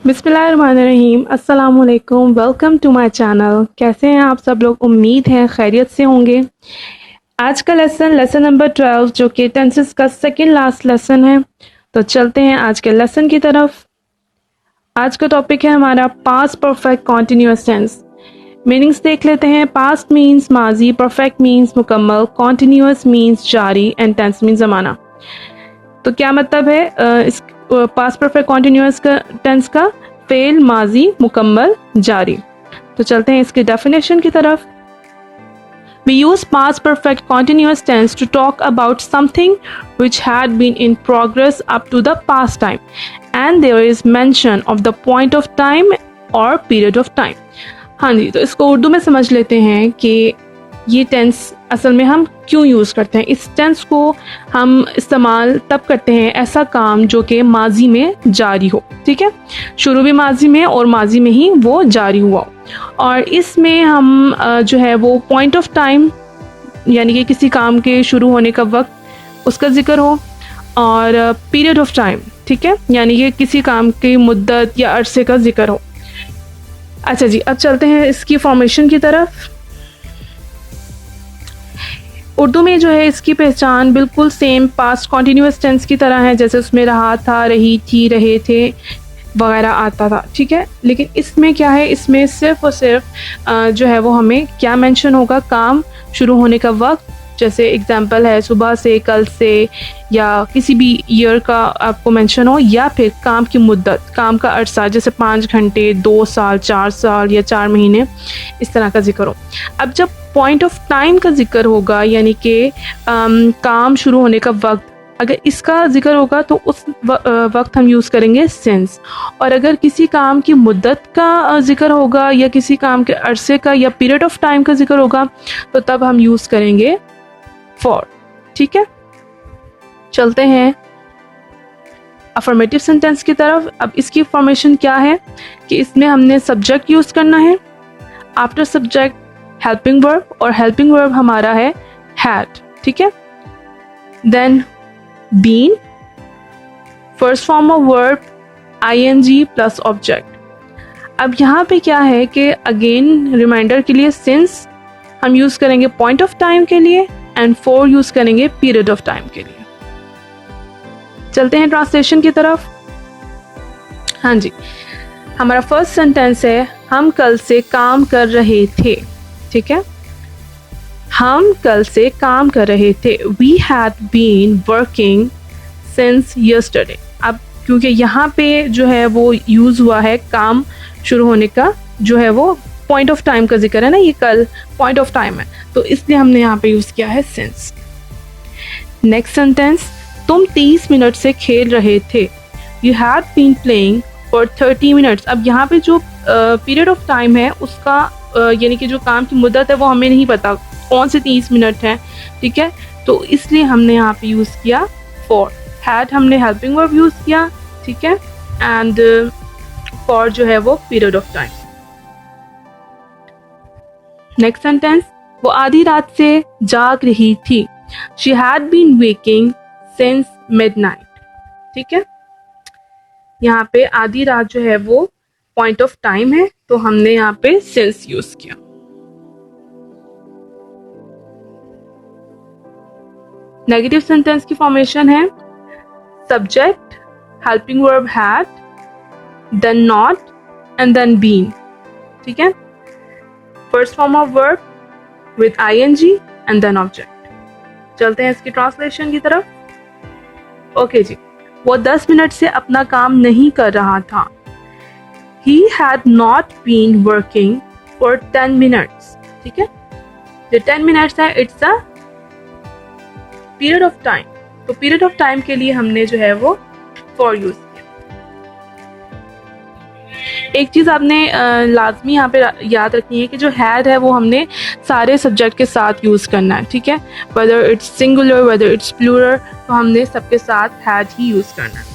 बिस्मिल्लाहिर्रहमानिर्रहीम, अस्सलाम वालेकुम, वेलकम टू माय चैनल। कैसे हैं आप सब लोग? उम्मीद है खैरियत से होंगे। आज का लेसन नंबर 12 जो कि टेंसेस का सेकंड लास्ट लेसन है। तो चलते हैं आज के लेसन की तरफ। आज का टॉपिक है हमारा past perfect continuous tense. Meanings देख लेते हैं। पास्ट मीन्स माजी, परफेक्ट मीन्स मुकम्मल, कॉन्टिन्यूअस मीन्स जारी एंड टेंस मीन्स ज़माना। तो क्या मतलब है इस पास्ट परफेक्ट कॉन्टिन्यूअस का टेंस का? फेल, माजी, मुकम्मल, जारी। तो चलते हैं इसकी डेफिनेशन की तरफ। We use past perfect continuous tense to talk about something which had been in progress up to the past time and there is mention of the point of time or period of time। हाँ जी, तो इसको उर्दू में समझ लेते हैं कि ये tense असल में हम क्यों यूज़ करते हैं। इस टेंस को हम इस्तेमाल तब करते हैं ऐसा काम जो कि माजी में जारी हो, ठीक है, शुरू भी माजी में और माजी में ही वो जारी हुआ हो। और इसमें हम जो है वो पॉइंट ऑफ टाइम यानी कि किसी काम के शुरू होने का वक्त उसका जिक्र हो और पीरियड ऑफ टाइम, ठीक है, यानी कि किसी काम की मुद्दत या अरसे का जिक्र हो। अच्छा जी, अब चलते हैं इसकी फॉर्मेशन की तरफ। उर्दू में जो है इसकी पहचान बिल्कुल सेम पास्ट कॉन्टिन्यूअस टेंस की तरह है, जैसे उसमें रहा था, रही थी, रहे थे वगैरह आता था, ठीक है। लेकिन इसमें क्या है, इसमें सिर्फ और सिर्फ जो है वो हमें क्या मेंशन होगा, काम शुरू होने का वक्त। जैसे एग्जांपल है सुबह से, कल से, या किसी भी ईयर का आपको मेंशन हो, या फिर काम की मुद्दत, काम का अरसा, जैसे 5 घंटे, 2 साल, 4 साल या 4 महीने, इस तरह का जिक्र हो। अब जब पॉइंट ऑफ टाइम का जिक्र होगा यानी कि काम शुरू होने का वक्त, अगर इसका जिक्र होगा तो उस वक्त हम यूज़ करेंगे सिंस। और अगर किसी काम की मुद्दत का जिक्र होगा या किसी काम के अरसे का या पीरियड ऑफ टाइम का जिक्र होगा तो तब हम यूज़ करेंगे फॉर, ठीक है। चलते हैं अफर्मेटिव सेंटेंस की तरफ। अब इसकी फॉर्मेशन क्या है कि इसमें हमने सब्जेक्ट यूज़ करना है, आफ्टर सब्जेक्ट हेल्पिंग वर्ब, और हेल्पिंग वर्ब हमारा है हैड, ठीक है। Then been, first form of verb ing plus object. अब यहाँ पे क्या है कि अगेन रिमाइंडर के लिए सिंस हम यूज़ करेंगे पॉइंट ऑफ टाइम के लिए एंड फॉर यूज़ करेंगे पीरियड ऑफ टाइम के लिए। चलते हैं ट्रांसलेशन की तरफ। हाँ जी, हमारा फर्स्ट सेंटेंस है हम कल से काम कर रहे थे, ठीक है। हम कल से काम कर रहे थे, we had been working since yesterday. अब क्योंकि यहाँ पे जो है वो यूज़ हुआ है काम शुरू होने का, जो है वो पॉइंट ऑफ टाइम का जिक्र है ना, ये कल पॉइंट ऑफ टाइम है, तो इसलिए हमने यहाँ पे यूज़ किया है सिंस। नेक्स्ट सेंटेंस, तुम 30 मिनट से खेल रहे थे, you had been playing for 30 minutes. अब यहाँ पे जो पीरियड ऑफ टाइम है उसका यानी कि जो काम की मुद्दत है वो हमें नहीं पता कौन से 30 मिनट हैं, ठीक है, तो इसलिए हमने यहाँ पे यूज़ किया फॉर। हैड हमने हेल्पिंग वर्ब यूज़ किया, ठीक है, एंड फॉर जो है वो period of time. Next sentence, वो आधी रात से जाग रही थी, she had been waking since midnight, ठीक है। यहाँ पे आधी रात जो है वो पॉइंट ऑफ टाइम है, तो हमने यहाँ पे सिंस यूज किया। नेगेटिव सेंटेंस की फॉर्मेशन है subject, helping verb had, then not and then been, ठीक है। First form of verb with ing and then object. चलते हैं इसकी ट्रांसलेशन की तरफ। ओके जी, वो 10 मिनट से अपना काम नहीं कर रहा था, he had not been working for 10 minutes, ठीक है। जो 10 मिनट्स है it's a period of time, तो पीरियड ऑफ टाइम के लिए हमने जो है वो फॉर यूज किया। एक चीज़ आपने लाजमी यहाँ पे याद रखनी है कि जो हैड है वो हमने सारे सब्जेक्ट के साथ यूज़ करना है, ठीक है, whether it's singular whether it's plural, तो हमने सबके साथ हैड ही यूज़ करना है।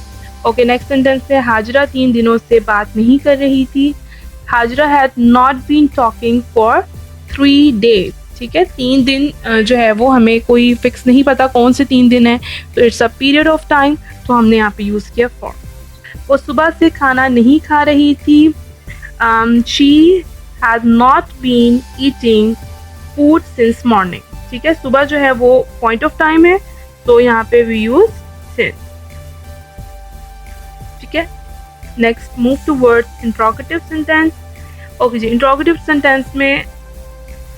ओके, नेक्स्ट सेंटेंस है हाजरा 3 दिनों से बात नहीं कर रही थी, Hajra had not been talking for 3 days, ठीक है। 3 दिन जो है वो हमें कोई फिक्स नहीं पता कौन से 3 दिन है, तो it's a period of time, तो हमने यहाँ पे यूज़ किया फॉर। वो सुबह से खाना नहीं खा रही थी. She had not been eating food since morning. ठीक है, सुबह जो है वो पॉइंट ऑफ टाइम है, तो यहाँ पे we use since. ठीक है. Next move towards interrogative sentence. Okay जी, इंट्रोगेटिव सेंटेंस में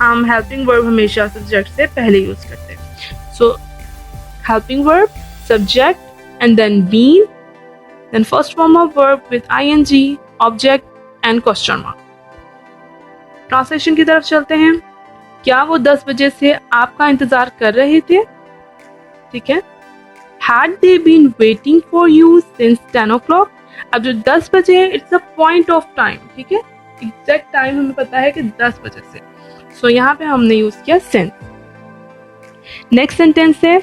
हम हेल्पिंग वर्ब हमेशा सब्जेक्ट से पहले यूज करते हैं. So helping verb, subject and then been, then first form of verb with ing, object and question mark. Translation की तरफ चलते हैं. क्या वो 10 बजे से आपका इंतजार कर रहे थे? ठीक है. Had they been waiting for you since 10 o'clock? अब जो 10 बजे है, it's a point of time. ठीक है, एग्जैक्ट टाइम हमें पता है कि 10 बजे से. सो यहाँ पे हमने यूज किया since. नेक्स्ट सेंटेंस है,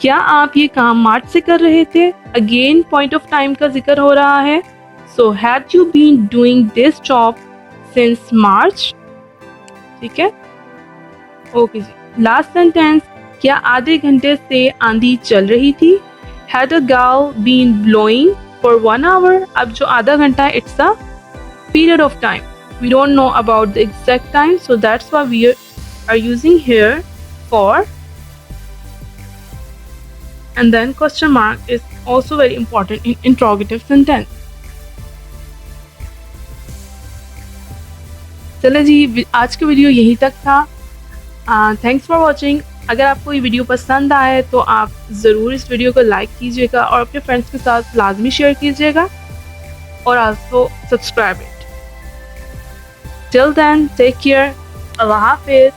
क्या आप ये काम मार्च से कर रहे थे? अगेन पॉइंट ऑफ टाइम का जिक्र हो रहा है. So had you been doing this job since March? ठीक है. ओके जी. लास्ट सेंटेंस, क्या आधे घंटे से आंधी चल रही थी? हैड अ गल बीन ब्लोइंग फॉर 1 hour? अब जो आधा घंटा है, it's a period of time. We don't know about the exact time, so that's why we are using here for. And then question mark is also very important in interrogative sentence. चलो जी, आज का video यहीं तक था. Thanks for watching. अगर आपको ये video पसंद आए तो आप ज़रूर इस वीडियो को लाइक कीजिएगा और अपने फ्रेंड्स के साथ लाजमी शेयर कीजिएगा और also subscribe it. Till then take care. अल्लाह हाफिज़.